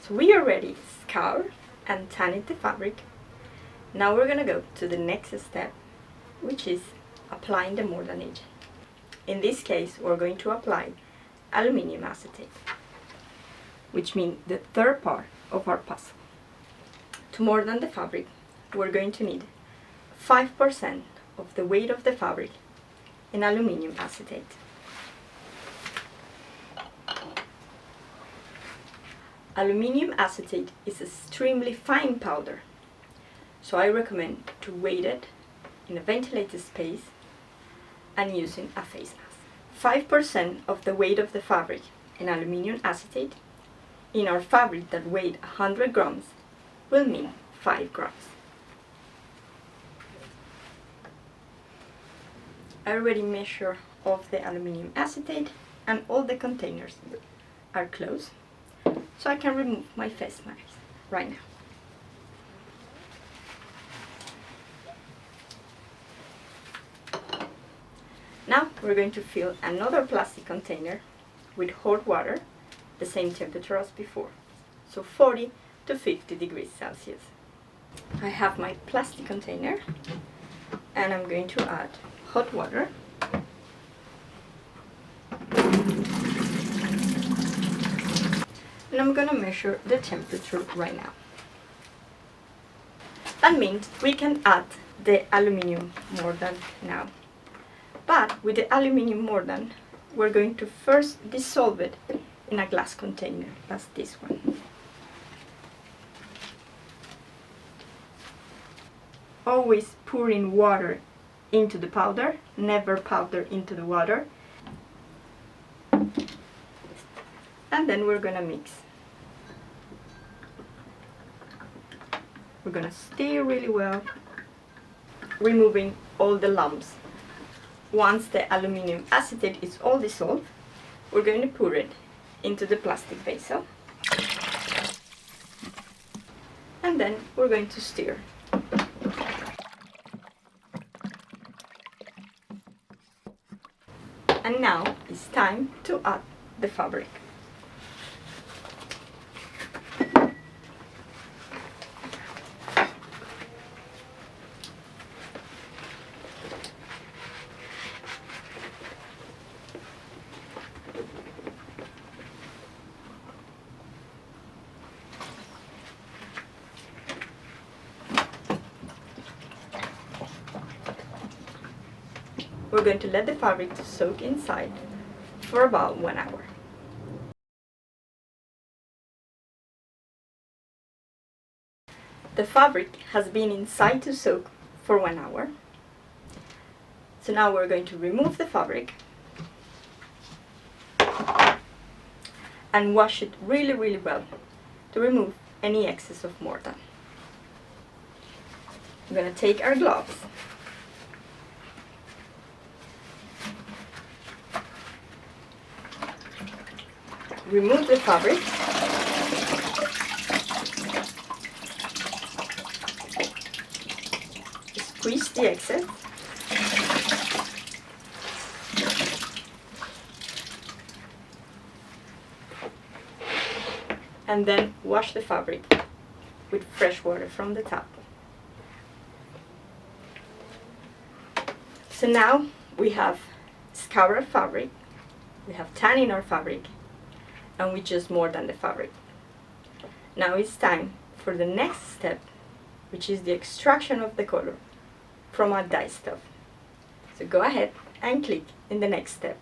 So we already scoured and tanned the fabric. Now we're going to go to the next step, which is applying the mordant agent. In this case, we're going to apply aluminum acetate, which means the third part of our puzzle. To mordant the fabric, we're going to need 5% of the weight of the fabric in aluminum acetate. Aluminum acetate is extremely fine powder, so I recommend to weight it in a ventilated space and using a face mask. 5% of the weight of the fabric in aluminum acetate in our fabric that weighed 100 grams will mean 5 grams. I already measured off the aluminum acetate and all the containers are closed, so I can remove my face mask right now. Now we're going to fill another plastic container with hot water, the same temperature as before, so 40 to 50 degrees Celsius. I have my plastic container and I'm going to add hot water. And I'm going to measure the temperature right now. That means we can add the aluminum mordant now. But with the aluminum mordant, we're going to first dissolve it in a glass container, that's this one. Always pouring water into the powder, never powder into the water. And then we're gonna mix. We're gonna stir really well, removing all the lumps. Once the aluminum acetate is all dissolved, we're going to pour it into the plastic vessel. And then we're going to stir. And now it's time to add the fabric. We're going to let the fabric to soak inside for about 1 hour. The fabric has been inside to soak for 1 hour. So now we're going to remove the fabric and wash it really well to remove any excess of mordant. We're going to take our gloves . Remove the fabric . Squeeze the excess . And then wash the fabric with fresh water from the tap. So now we have scoured fabric, we have tanning our fabric, and we just mordant the fabric. Now it's time for the next step, which is the extraction of the color from our dye stuff. So go ahead and click in the next step.